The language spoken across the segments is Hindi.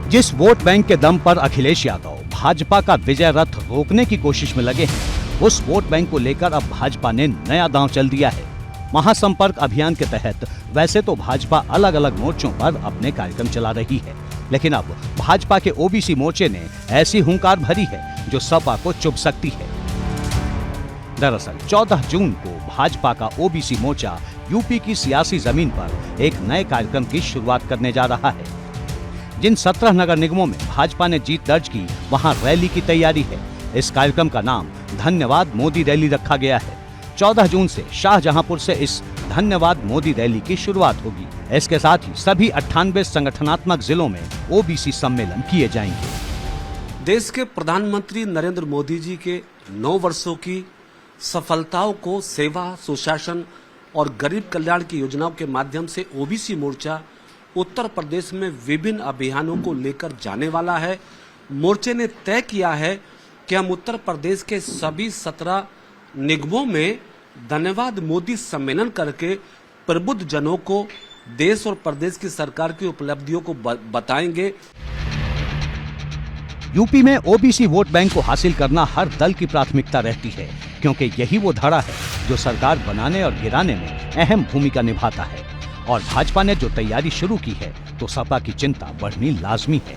जिस वोट बैंक के दम पर अखिलेश यादव भाजपा का विजय रथ रोकने की कोशिश में लगे हैं, उस वोट बैंक को लेकर अब भाजपा ने नया दांव चल दिया है। महासंपर्क अभियान के तहत वैसे तो भाजपा अलग अलग मोर्चों पर अपने कार्यक्रम चला रही है, लेकिन अब भाजपा के ओबीसी मोर्चे ने ऐसी हुंकार भरी है जो सपा को चुभ सकती है। दरअसल 14 जून को भाजपा का ओबीसी मोर्चा यूपी की सियासी जमीन पर एक नए कार्यक्रम की शुरुआत करने जा रहा है। जिन 17 नगर निगमों में भाजपा ने जीत दर्ज की, वहां रैली की तैयारी है। इस कार्यक्रम का नाम धन्यवाद मोदी रैली रखा गया है। 14 जून से शाहजहांपुर से इस धन्यवाद मोदी रैली की शुरुआत होगी। इसके साथ ही सभी 98 संगठनात्मक जिलों में ओबीसी सम्मेलन किए जाएंगे। देश के प्रधानमंत्री नरेंद्र मोदी जी के 9 वर्षों की सफलताओं को सेवा, सुशासन और गरीब कल्याण की योजनाओं के माध्यम से ओबीसी मोर्चा उत्तर प्रदेश में विभिन्न अभियानों को लेकर जाने वाला है। मोर्चे ने तय किया है कि हम उत्तर प्रदेश के सभी 17 निगमों में धन्यवाद मोदी सम्मेलन करके प्रबुद्ध जनों को देश और प्रदेश की सरकार की उपलब्धियों को बताएंगे। यूपी में ओबीसी वोट बैंक को हासिल करना हर दल की प्राथमिकता रहती है, क्योंकि यही वो धड़ा है जो सरकार बनाने और गिराने में अहम भूमिका निभाता है। और भाजपा ने जो तैयारी शुरू की है तो सपा की चिंता बढ़नी लाजमी है।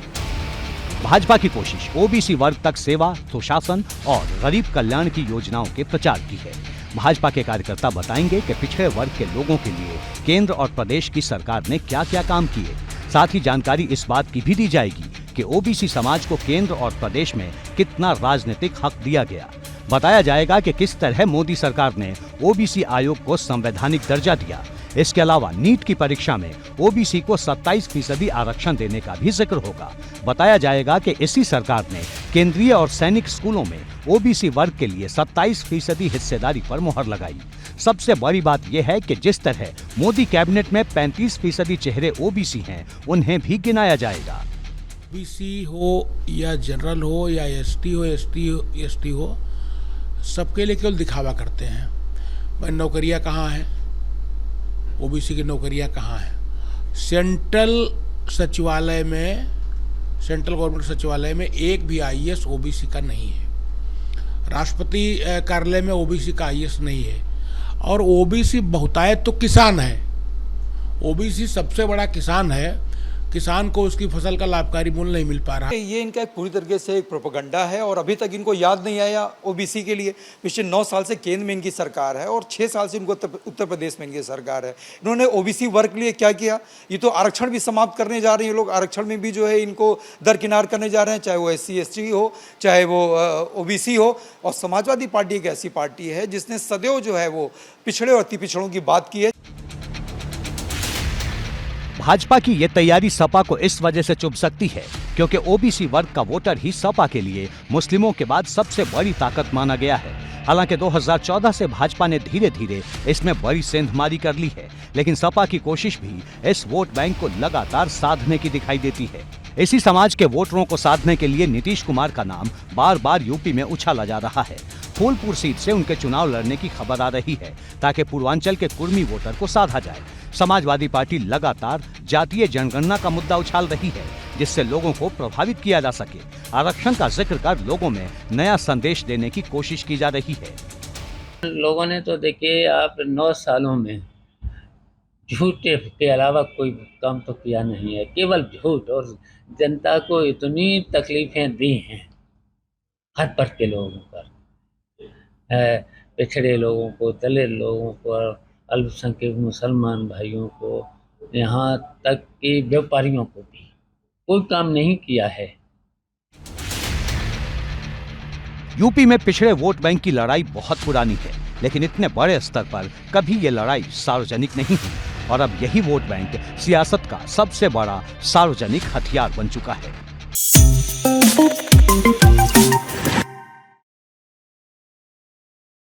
भाजपा की कोशिश ओबीसी वर्ग तक सेवा, सुशासन और गरीब कल्याण की योजनाओं के प्रचार की है। भाजपा के कार्यकर्ता बताएंगे कि पिछड़े वर्ग के लोगों के लिए केंद्र और प्रदेश की सरकार ने क्या क्या काम किए। साथ ही जानकारी इस बात की भी दी जाएगी कि ओबीसी समाज को केंद्र और प्रदेश में कितना राजनीतिक हक दिया गया। बताया जाएगा कि किस तरह मोदी सरकार ने ओबीसी आयोग को संवैधानिक दर्जा दिया। इसके अलावा नीट की परीक्षा में ओबीसी को 27% आरक्षण देने का भी जिक्र होगा। बताया जाएगा कि इसी सरकार ने केंद्रीय और सैनिक स्कूलों में ओबीसी वर्ग के लिए 27% हिस्सेदारी पर मुहर लगाई। सबसे बड़ी बात यह है कि जिस तरह मोदी कैबिनेट में 35% चेहरे ओबीसी हैं, उन्हें भी गिनाया जाएगा। ओबीसी हो या जनरल हो या एसटी हो, एसटी हो, सबके लिए केवल दिखावा करते हैं। भाई नौकरियां कहाँ हैं, ओबीसी की नौकरियां कहाँ हैं? सेंट्रल सचिवालय में, सेंट्रल गवर्नमेंट सचिवालय में एक भी आईएएस ओबीसी का नहीं है। राष्ट्रपति कार्यालय में ओबीसी का आईएएस नहीं है। और ओबीसी बहुतायत तो किसान है। ओबीसी सबसे बड़ा किसान है। किसान को उसकी फसल का लाभकारी मूल्य नहीं मिल पा रहा। ये इनका एक पूरी तरीके से एक प्रोपेगेंडा है और अभी तक इनको याद नहीं आया ओबीसी के लिए। पिछले 9 साल से केंद्र में इनकी सरकार है और 6 साल से इनको उत्तर प्रदेश में इनकी सरकार है। इन्होंने ओबीसी वर्ग के लिए क्या किया? ये तो आरक्षण भी समाप्त करने जा रहे हैं लोग। आरक्षण में भी जो है इनको दरकिनार करने जा रहे हैं, चाहे वो SC ST हो, चाहे वो ओबीसी हो। और समाजवादी पार्टी एक ऐसी पार्टी है जिसने सदैव जो है वो पिछड़े और अति पिछड़ों की बात की है। भाजपा की ये तैयारी सपा को इस वजह से चुभ सकती है क्योंकि ओबीसी वर्ग का वोटर ही सपा के लिए मुस्लिमों के बाद सबसे बड़ी ताकत माना गया है। हालांकि 2014 से भाजपा ने धीरे धीरे इसमें बड़ी सेंधमारी कर ली है, लेकिन सपा की कोशिश भी इस वोट बैंक को लगातार साधने की दिखाई देती है। इसी समाज के वोटरों को साधने के लिए नीतीश कुमार का नाम बार बार यूपी में उछाला जा रहा है। फूलपुर सीट से उनके चुनाव लड़ने की खबर आ रही है ताकि पूर्वांचल के कुर्मी वोटर को साधा जाए। समाजवादी पार्टी लगातार जातीय जनगणना का मुद्दा उछाल रही है जिससे लोगों को प्रभावित किया जा सके। आरक्षण का जिक्र कर लोगों में नया संदेश देने की कोशिश की जा रही है। लोगों ने तो देखिए आप 9 सालों में झूठ के अलावा कोई काम तो किया नहीं है, केवल झूठ। और जनता को इतनी तकलीफें दी हैं हर वर्ग के लोगों पर, पिछड़े लोगों को, दलित लोगों को, अल्पसंख्यक मुसलमान भाइयों को, यहाँ तक कि व्यापारियों को भी कोई काम नहीं किया है। यूपी में पिछड़े वोट बैंक की लड़ाई बहुत पुरानी है, लेकिन इतने बड़े स्तर पर कभी ये लड़ाई सार्वजनिक नहीं हुई और अब यही वोट बैंक सियासत का सबसे बड़ा सार्वजनिक हथियार बन चुका है।